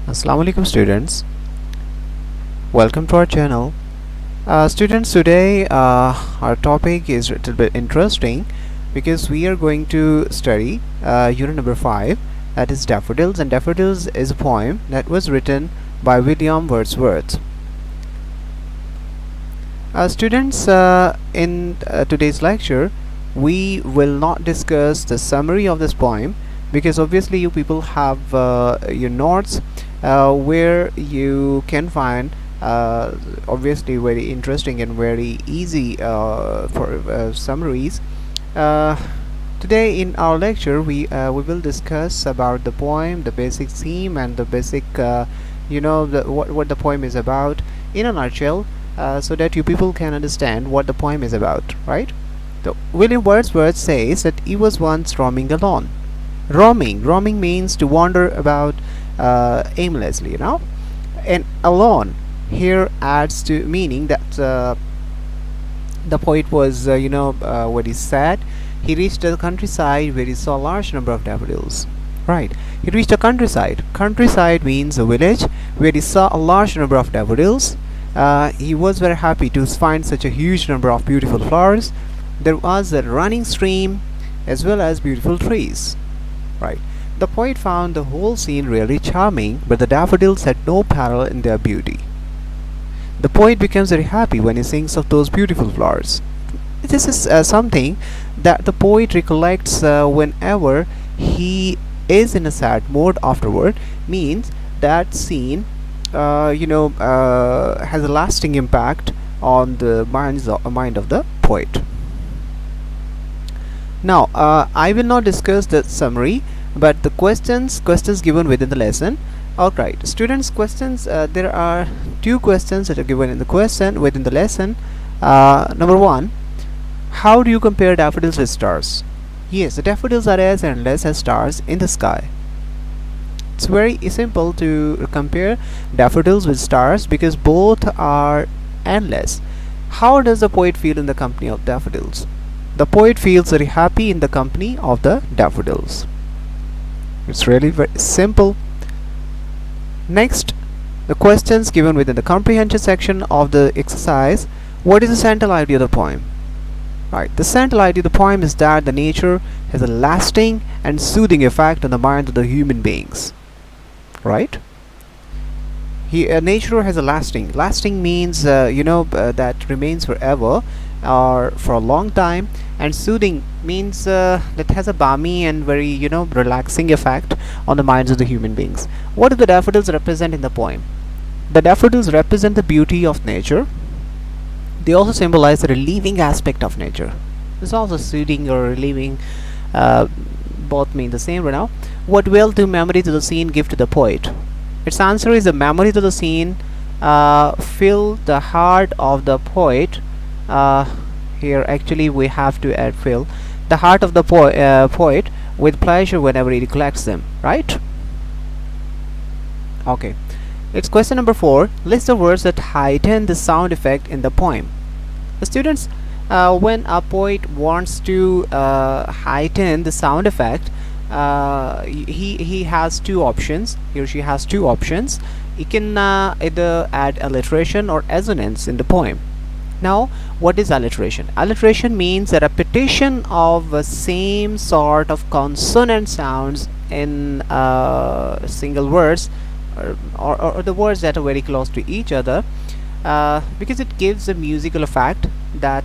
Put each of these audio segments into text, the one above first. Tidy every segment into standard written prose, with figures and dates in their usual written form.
Assalamu alaikum students, welcome to our channel. Students, today our topic is a little bit interesting because we are going to study unit number 5, that is Daffodils, and Daffodils is a poem that was written by William Wordsworth. Students, in today's lecture we will not discuss the summary of this poem because obviously you people have your notes where you can find obviously very interesting and very easy for summaries. Today in our lecture we will discuss about the poem, the basic theme, and the basic what the poem is about in a nutshell, so that you people can understand what the poem is about, right? So William Wordsworth says that he was once roaming alone. Roaming means to wander about aimlessly, and alone here adds to meaning that the poet was very sad. He reached a countryside where he saw a large number of daffodils. Right, he reached a countryside means a village where he saw a large number of daffodils. He was very happy to find such a huge number of beautiful flowers. There was a running stream as well as beautiful trees. Right. The poet found the whole scene really charming, but the daffodils had no parallel in their beauty. The poet becomes very happy when he thinks of those beautiful flowers. This is something that the poet recollects whenever he is in a sad mood afterward. Means that scene has a lasting impact on the mind of the poet. Now I will not discuss the summary but the questions given within the lesson. Alright students, questions, there are two questions that are given in the within the lesson. Number 1, how do you compare daffodils with stars? Yes, the daffodils are as endless as stars in the sky. It's very simple to compare daffodils with stars because both are endless. How does the poet feel in the company of daffodils? The poet feels very happy in the company of the daffodils. It's really very simple. Next, the questions given within the comprehension section of the exercise. What is the central idea of the poem? Right, the central idea of the poem is that the nature has a lasting and soothing effect on the mind of the human beings. Right? Nature has a lasting means that remains forever or for a long time, and soothing means that has a balmy and very relaxing effect on the minds of the human beings. What do the daffodils represent in the poem? The daffodils represent the beauty of nature. They also symbolize the relieving aspect of nature. It's also soothing or relieving, both mean the same right now. What will the memory to the scene give to the poet? Its answer is the memory to the scene fill the heart of the poet. Here actually we have to add fill the heart of the poet with pleasure whenever he recollects them, right? Okay, it's question number 4. List the words that heighten the sound effect in the poem. The students, when a poet wants to heighten the sound effect, he has two options. He or she has two options. He can either add alliteration or assonance in the poem. Now, what is alliteration? Alliteration means a repetition of the same sort of consonant sounds in single words, or the words that are very close to each other, because it gives a musical effect that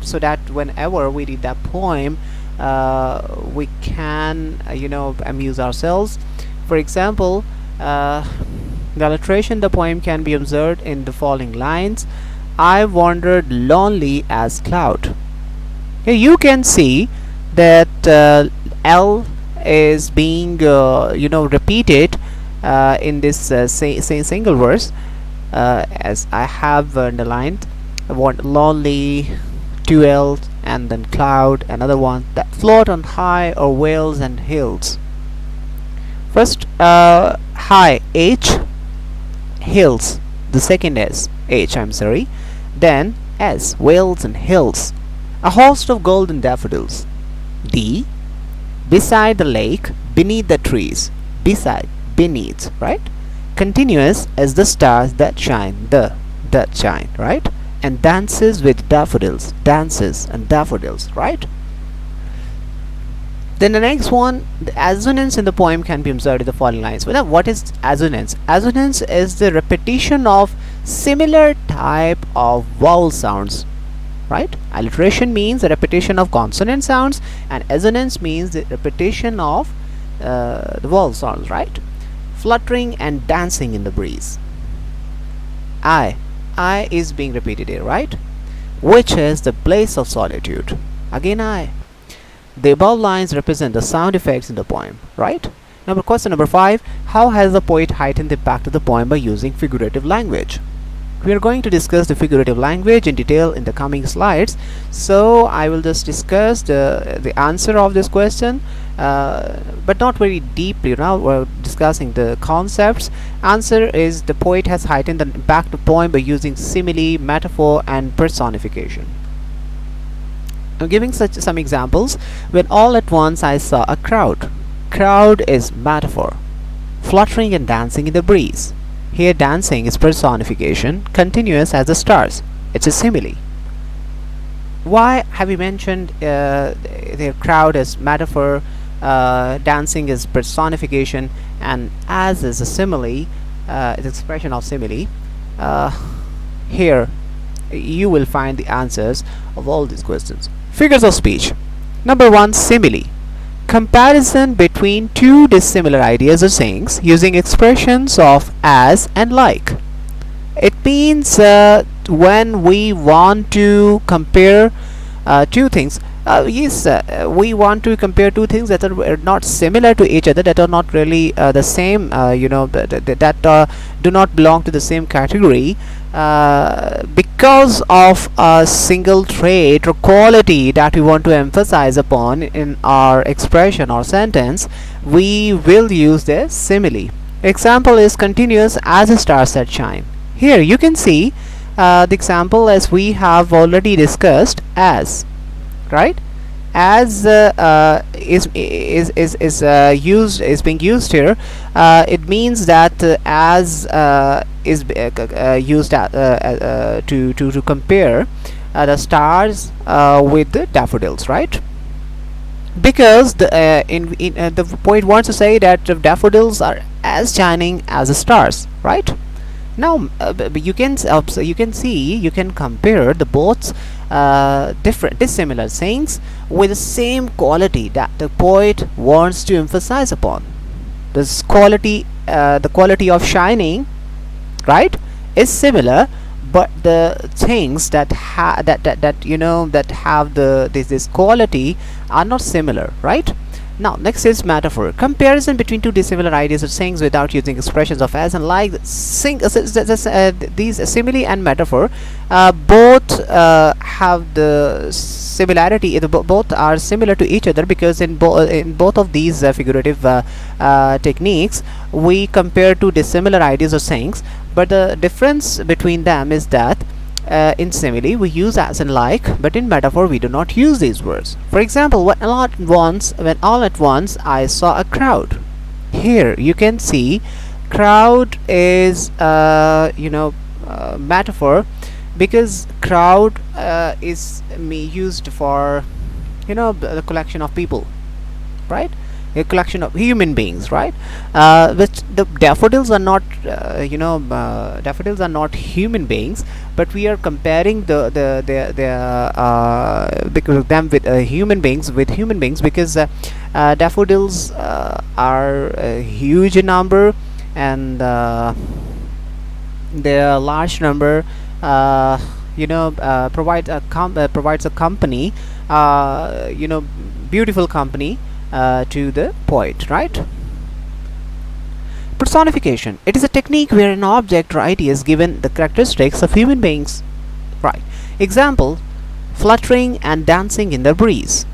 so that whenever we read that poem, we can amuse ourselves. For example, the alliteration in the poem can be observed in the following lines. I wandered lonely as cloud. Here you can see that L is being repeated in this single verse, as I have underlined. I want lonely, 2 L's, and then cloud, another one, that float on high or vales and hills. First, high, H, hills, the second S, H, I'm sorry, then S, vales and hills, a host of golden daffodils. D, beside the lake, beneath the trees, beside beneath, right? Continuous as the stars that shine, that shine, right? And dances with daffodils, dances and daffodils, right? Then the next one, the assonance in the poem can be observed in the following lines. Well, now, what is assonance? Assonance is the repetition of similar type of vowel sounds, right? Alliteration means the repetition of consonant sounds, and assonance means the repetition of the vowel sounds, right? Fluttering and dancing in the breeze. I is being repeated here, right? Which is the place of solitude. Again, I. The above lines represent the sound effects in the poem, right? Question number 5. How has the poet heightened the impact of the poem by using figurative language? We are going to discuss the figurative language in detail in the coming slides, so I will just discuss the answer of this question, but not very deeply. Now we're discussing the concepts. Answer is the poet has heightened the impact of the poem by using simile, metaphor and personification. I'm giving some examples. When all at once I saw a crowd. Crowd is metaphor. Fluttering and dancing in the breeze. Here dancing is personification, continuous as the stars. It's a simile. Why have we mentioned the crowd as metaphor, dancing is personification, and as is a simile, the expression of simile? Here you will find the answers of all these questions. Figures of speech. Number 1, simile. Comparison between two dissimilar ideas or sayings using expressions of as and like. It means when we want to compare two things. We want to compare two things that are not similar to each other, that are not really the same, that do not belong to the same category. Because of a single trait or quality that we want to emphasize upon in our expression or sentence, we will use the simile. Example is continuous as a star that shine. Here you can see the example as we have already discussed, as, right? As is being used here. It means that as is used to compare the stars with the daffodils, right? Because the poet wants to say that the daffodils are as shining as the stars, right? Now you can see, you can compare the both different dissimilar sayings with the same quality that the poet wants to emphasize upon. This quality, the quality of shining, right, is similar, but the things that have this quality are not similar, right? Now next is metaphor. Comparison between two dissimilar ideas or sayings without using expressions of as and like. These simile and metaphor both have the similarity. Both are similar to each other, because in both of these figurative techniques we compare two dissimilar ideas or sayings, but the difference between them is that in simile we use as and like, but in metaphor we do not use these words. For example, when all at once I saw a crowd. Here you can see crowd is metaphor, because crowd is used for the collection of people, right? A collection of human beings, right? Which the daffodils are not daffodils are not human beings, but we are comparing them with human beings because daffodils are huge in number, and their large number provides a company, beautiful company to the poet, right? Personification. It is a technique where an object or idea is given the characteristics of human beings, right? Example: fluttering and dancing in the breeze.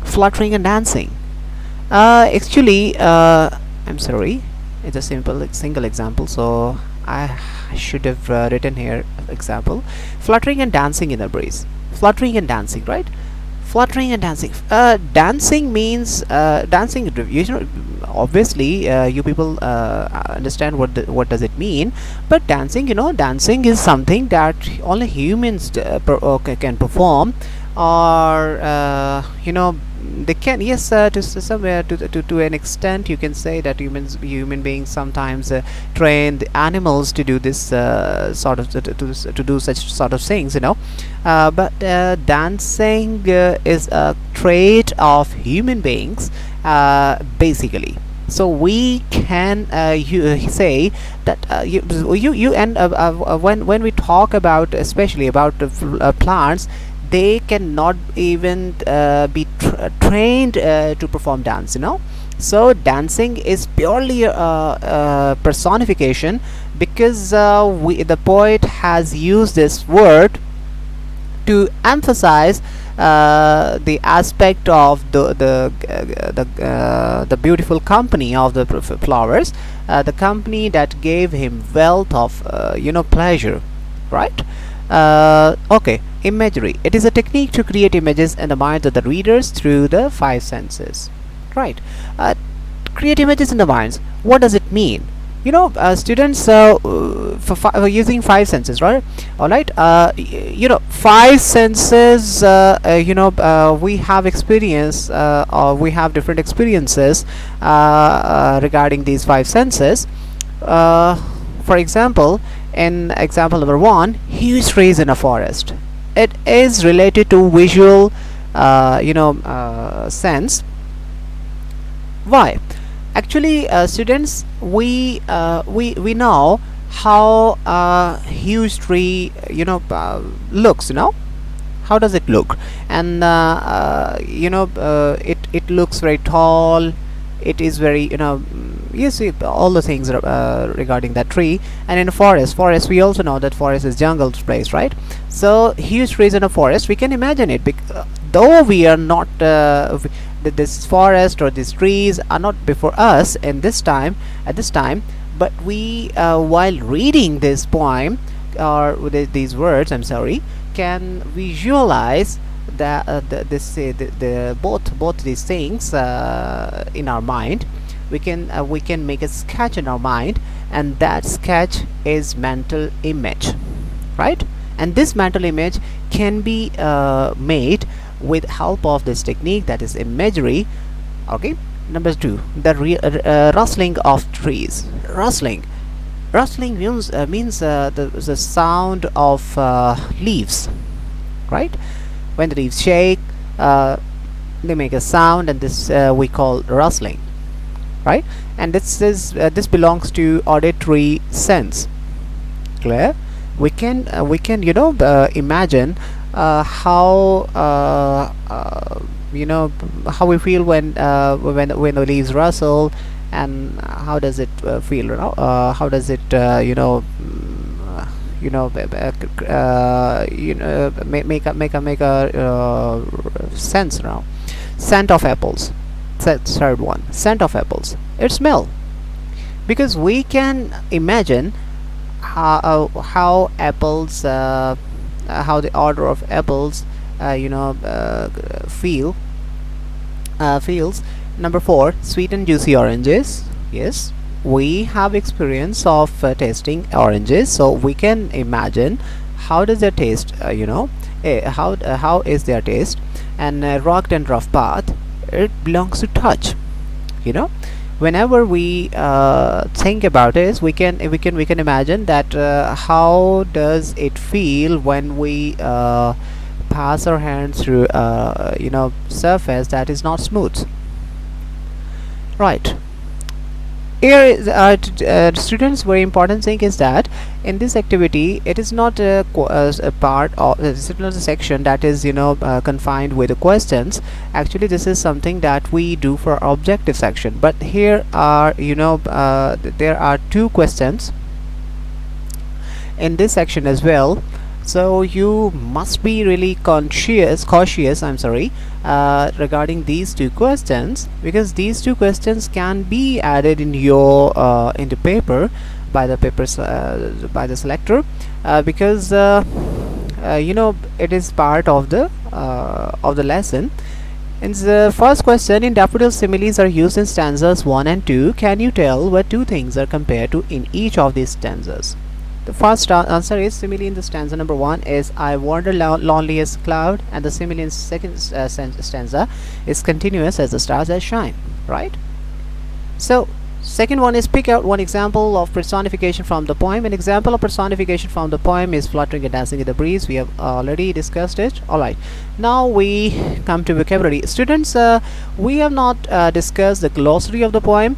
Fluttering and dancing. Actually, I'm sorry, it's a single example, so I should have written here example. Fluttering and dancing in the breeze. Fluttering and dancing, right? Fluttering and dancing. Dancing means dancing. Obviously, you people understand what does it mean. But dancing, dancing is something that only humans can perform, or they can, yes, to somewhere, to an extent you can say that human beings sometimes train the animals to do this sort of to do such sort of things, but dancing is a trait of human beings, basically. So we can say that you and when we talk about, especially about plants, they cannot even be trained to perform dance, so dancing is purely a personification, because the poet has used this word to emphasize the aspect of the beautiful company of the flowers, the company that gave him wealth of pleasure, right? Okay, imagery. It is a technique to create images in the minds of the readers through the five senses, right? Create images in the minds. What does it mean? Students, for using five senses, right? All right. Five senses. We have experience, or we have different experiences regarding these five senses. For example, in example number 1, huge trees in a forest. It is related to visual, sense. Why? Actually, students, we know how a huge tree looks. How does it look? And it looks very tall. It is very, you see all the things regarding that tree. And in a forest, we also know that forest is jungle place, right? So huge trees in a forest, we can imagine it, though we are not this forest or these trees are not before us at this time, but we while reading this poem, or these words, I'm sorry, can visualize both these things in our mind. We can make a sketch in our mind, and that sketch is mental image, right? And this mental image can be made with help of this technique, that is imagery. Okay. Number 2, the rustling of trees. Rustling means the sound of leaves, right? When the leaves shake, they make a sound, and this we call rustling, right? And this belongs to auditory sense. Clear? We can imagine how how we feel when the leaves rustle, and how does it feel? How does it make a sense now? Scent of apples. Third one, scent of apples. It smell, because we can imagine how apples, how the odor of apples feels. Number 4, sweet and juicy oranges. Yes, we have experience of tasting oranges, so we can imagine how does their taste, how is their taste. And rocked and rough path, it belongs to touch. Whenever we think about it, we can imagine that how does it feel when we pass our hands through surface that is not smooth, right? Here is students, very important thing is that in this activity, it is not a part of, it's not a section that is confined with the questions. Actually, this is something that we do for our objective section, but here are there are 2 questions in this section as well. So you must be really cautious, I'm sorry, regarding these 2 questions, because these 2 questions can be added in your in the paper by the selector, because it is part of the of the lesson. In the first question, in Daffodils, similes are used in stanzas 1 and 2. Can you tell what two things are compared to in each of these stanzas? The first answer is simile in the stanza number 1 is I wander lonely as cloud, and the simile in second stanza is continuous as the stars that shine, right? So second one is pick out one example of personification from the poem. An example of personification from the poem is fluttering and dancing in the breeze. We have already discussed it. Alright, now we come to vocabulary. Students, we have not discussed the glossary of the poem,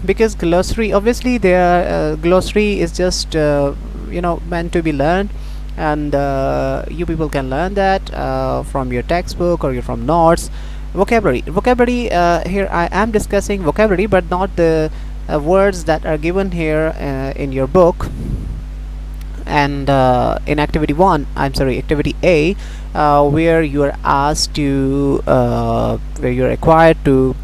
because glossary, obviously their glossary is just meant to be learned, and you people can learn that from your textbook or from notes. Vocabulary here I am discussing vocabulary, but not the words that are given here in your book. And in activity activity A, where you are asked to where you're required to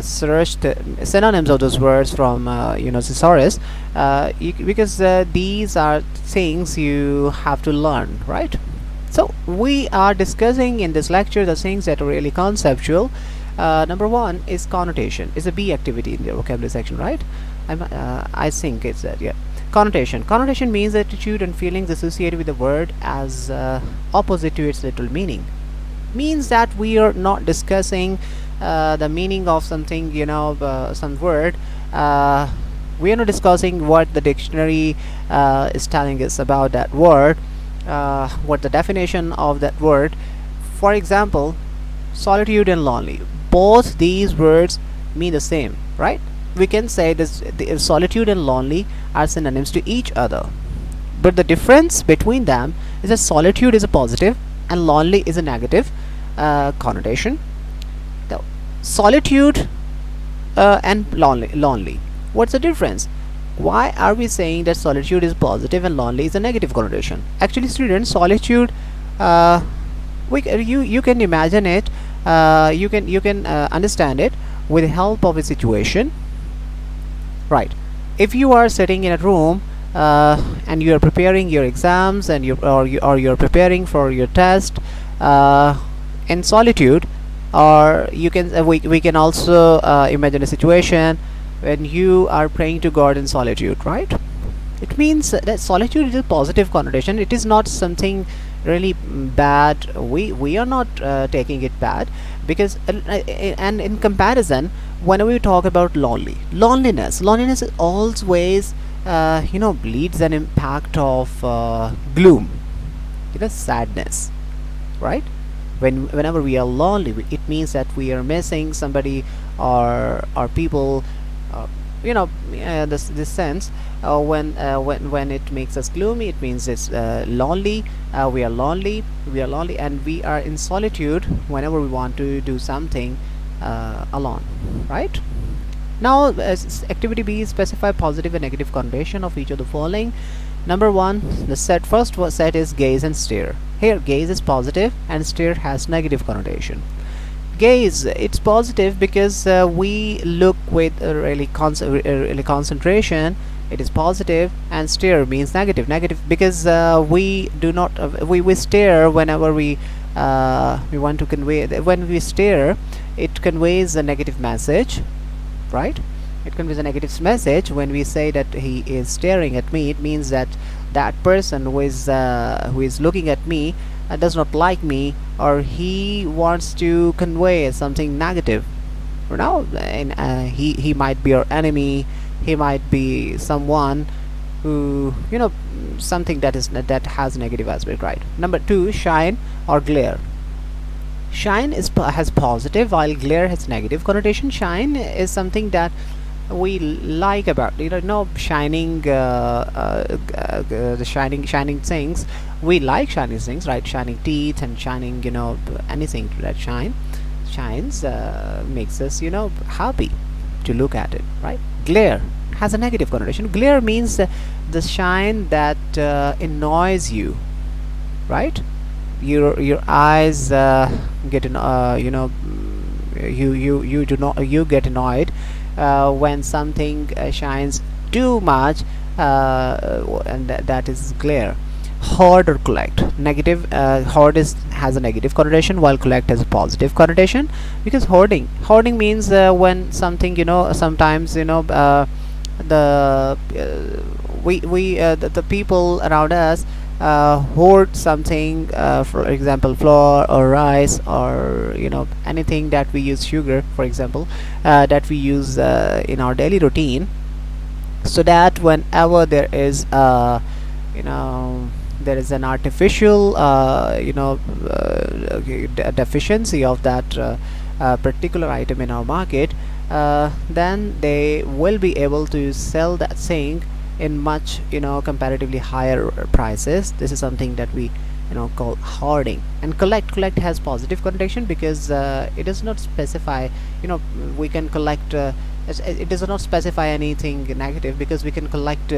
search the synonyms of those words from thesaurus, because these are things you have to learn, right? So we are discussing in this lecture the things that are really conceptual. Number one is connotation. It's a B activity in the vocabulary section, right? I think it's that, yeah. Connotation means attitude and feelings associated with the word as opposite to its literal meaning. Means that we are not discussing the meaning of something, some word. We are not discussing what the dictionary is telling us about that word, what the definition of that word. For example, solitude and lonely, both these words mean the same, right? We can say this, solitude and lonely are synonyms to each other, but the difference between them is that solitude is a positive and lonely is a negative connotation. Now, solitude and lonely, what's the difference? Why are we saying that solitude is positive and lonely is a negative connotation? Actually, students, solitude, you can imagine it, you can understand it with the help of a situation, right? If you are sitting in a room and you are preparing your exams and you're preparing for your test in solitude, or you can we can also imagine a situation when you are praying to God in solitude, right? It means that solitude is a positive connotation. It is not something really bad. We are not taking it bad, because and in comparison, whenever we talk about loneliness is always leads an impact of gloom, sadness, right? Whenever we are lonely, it means that we are missing somebody or people, this sense. When it makes us gloomy, it means it's lonely. We are lonely, and we are in solitude whenever we want to do something alone, right? Now, activity B is specify positive and negative connotation of each of the following. Number one, the first set is gaze and stare. Here, gaze is positive and stare has negative connotation. Gaze, it's positive because we look with really concentration. It is positive. And stare means negative because we do not we stare whenever we want to convey. When we stare, it conveys a negative message, right? It conveys a negative message. When we say that he is staring at me, it means that that person who is looking at me does not like me, or he wants to convey something negative. Now, and he might be our enemy. He might be someone who, something that has negative aspect, right? Number two, shine or glare. Shine has positive, while glare has negative connotation. Shine is something that we like about, shining, the shining things. We like shining things, right? Shining teeth and shining, anything that shines makes us, happy to look at it, right? Glare has a negative connotation. Glare means the shine that annoys you, right? Your eyes get you get annoyed when something shines too much, and that is glare. hoard or collect. Negative, hoard has a negative connotation, while collect has a positive connotation. Because hoarding means when something, sometimes, the the people around us hoard something, for example flour or rice, or anything that we use, sugar for example, that we use in our daily routine, so that whenever there is you know there is an artificial deficiency of that particular item in our market, then they will be able to sell that thing in much, comparatively higher prices. This is something that we call hoarding. And collect has positive connotation, because it does not specify, we can collect, it does not specify anything negative, because we can collect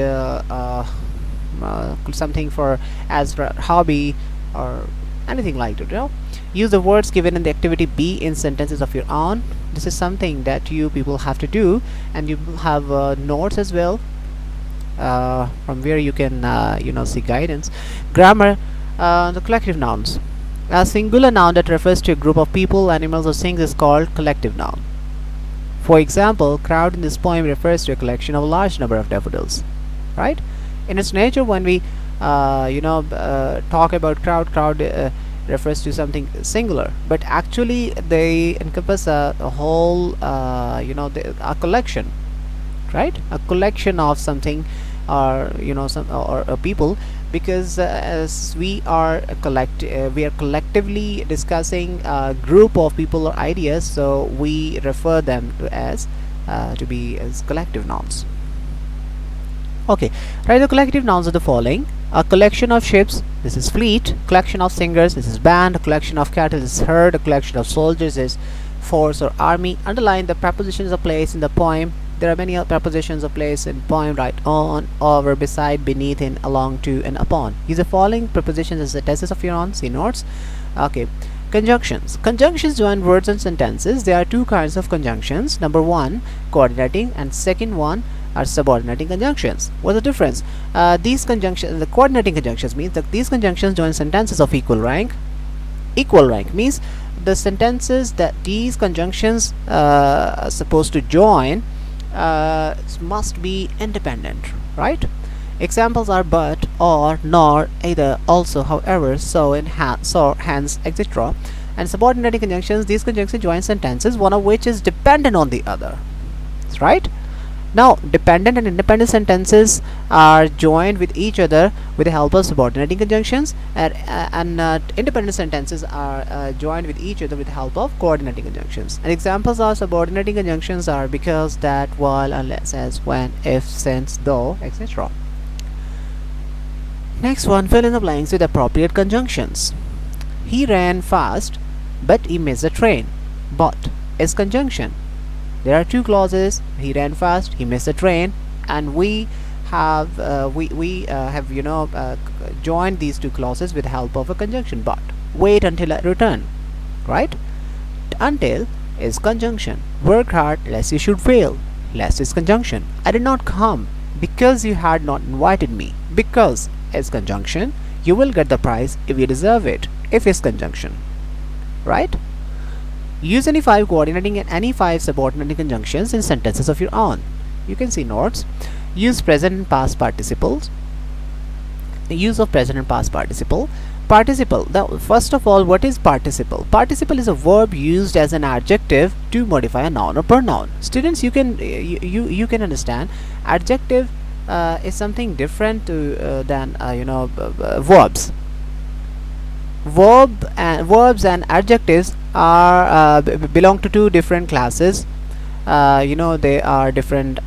something for as for hobby or anything like that. Use the words given in the activity B in sentences of your own. This is something that you people have to do, and you will have notes as well, from where you can see guidance. Grammar. The collective nouns. A singular noun that refers to a group of people, animals, or things is called collective noun. For example, crowd in this poem refers to a collection of a large number of daffodils, right? In its nature, when we talk about crowd refers to something singular, but actually they encompass a whole, a collection, right? A collection of something, or some, or people, because as we are collectively discussing a group of people or ideas, so we refer them to be as collective nouns. Okay, write the collective nouns of the following: a collection of ships, this is fleet; collection of singers, this is band; a collection of cattle, this is herd; a collection of soldiers is force or army. Underline the prepositions of place in the poem. There are many prepositions of place in poem: right, on, over, beside, beneath, in, along, to, and upon. Use the following prepositions as the tests of your own. See notes. Okay. Conjunctions. Conjunctions join words and sentences. There are two kinds of conjunctions. Number one, coordinating, and second one are subordinating conjunctions. What's the difference? These conjunctions, the coordinating conjunctions, means that these conjunctions join sentences of equal rank. Equal rank means the sentences that these conjunctions are supposed to join must be independent, right? Examples are but, or, nor, either, also, however, so, and so, hence, etc. And subordinating conjunctions, these conjunctions join sentences, one of which is dependent on the other, right? Now, dependent and independent sentences are joined with each other with the help of subordinating conjunctions, and independent sentences are joined with each other with the help of coordinating conjunctions. And examples of subordinating conjunctions are because, that, while, unless, as, when, if, since, though, etc. Next one, fill in the blanks with appropriate conjunctions. He ran fast, but he missed the train. But is conjunction. There are two clauses: he ran fast, he missed the train, and we have joined these two clauses with the help of a conjunction. But wait until I return, right? Until is conjunction. Work hard lest you should fail. Lest is conjunction. I did not come because you had not invited me. Because is conjunction. You will get the prize if you deserve it. If is conjunction, right? Use any 5 coordinating and any 5 subordinating conjunctions in sentences of your own. You can see notes. Use present and past participles. The use of present and past participle. Participle. Now, first of all, what is participle? Participle is a verb used as an adjective to modify a noun or pronoun. Students, you can understand. Adjective is something different than verbs. Verbs and adjectives are belong to two different classes. They are different.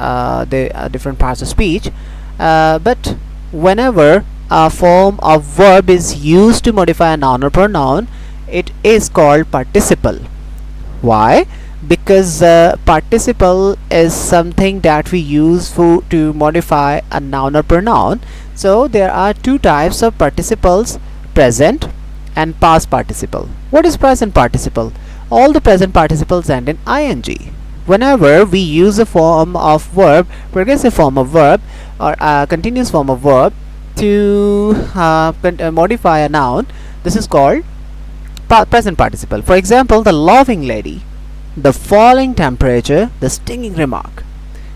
They are different parts of speech. But whenever a form of verb is used to modify a noun or pronoun, it is called participle. Why? Because participle is something that we use to modify a noun or pronoun. So there are two types of participles: present and past participle. What is present participle? All the present participles end in ing. Whenever we use a form of verb, progressive form of verb, or a continuous form of verb, to modify a noun, this is called present participle. For example, the loving lady, the falling temperature, the stinging remark.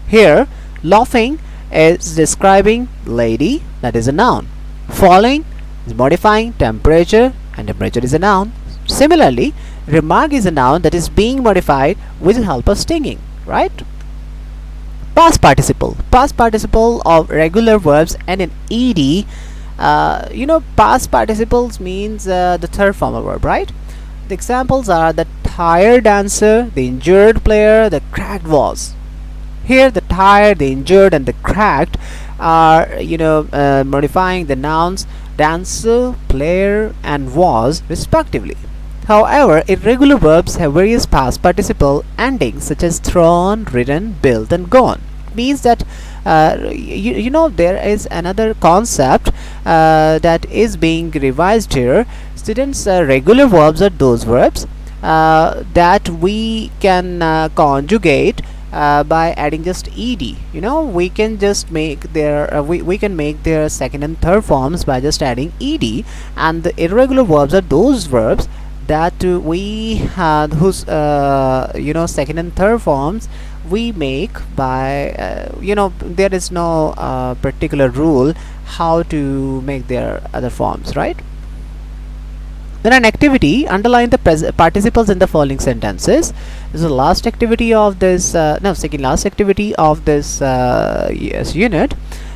Here, laughing is describing lady, that is a noun. Falling is modifying temperature, and temperature is a noun. Similarly, remark is a noun that is being modified with the help of stinging, right? Past participle. Past participle of regular verbs and in ed. Past participles means the third form of verb, right? The examples are the tired dancer, the injured player, the cracked vase. Here, the tired, the injured, and the cracked are modifying the nouns dancer, player, and was respectively. However, irregular verbs have various past participle endings such as thrown, ridden, built, and gone. It means that there is another concept that is being revised here. Students, regular verbs are those verbs that we can conjugate by adding just ed. We can just make their we can make their second and third forms by just adding ed, and the irregular verbs are those verbs that we had whose second and third forms we make by there is no particular rule how to make their other forms, right? Then an activity, underline the participles in the following sentences. This is the last activity of this second last activity of this unit.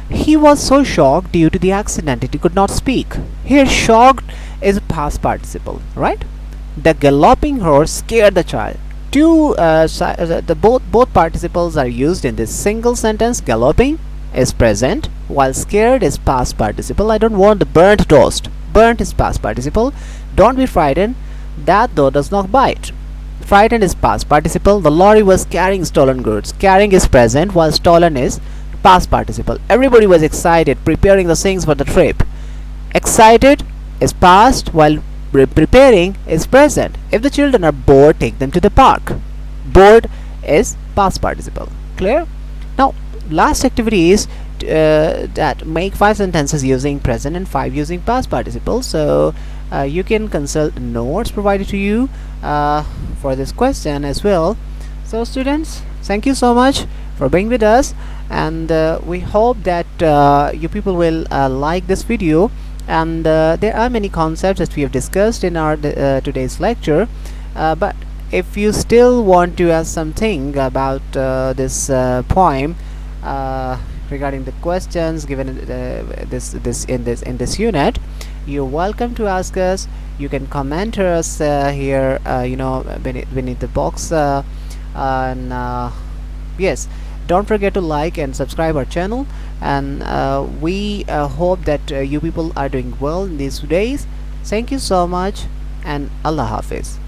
He was so shocked due to the accident that he could not speak. Here, shocked is a past participle, right? The galloping horse scared the child. Both participles are used in this single sentence. Galloping is present, while scared is past participle. I don't want the burnt toast. Burnt is past participle. Don't be frightened. That door does not bite. Frightened is past participle. The lorry was carrying stolen goods. Carrying is present, while stolen is past participle. Everybody was excited, preparing the things for the trip. Excited is past, while preparing is present. If the children are bored, take them to the park. Bored is past participle. Clear? Now, last activity is that make 5 sentences using present and 5 using past participles. So you can consult notes provided to you for this question as well. So students, thank you so much for being with us, and we hope that you people will like this video. And there are many concepts that we have discussed in our today's lecture, but if you still want to ask something about this poem regarding the questions given in this unit, you're welcome to ask us. You can comment us here beneath the box, and yes, don't forget to like and subscribe our channel. And we hope that you people are doing well in these days. Thank you so much, and Allah Hafiz.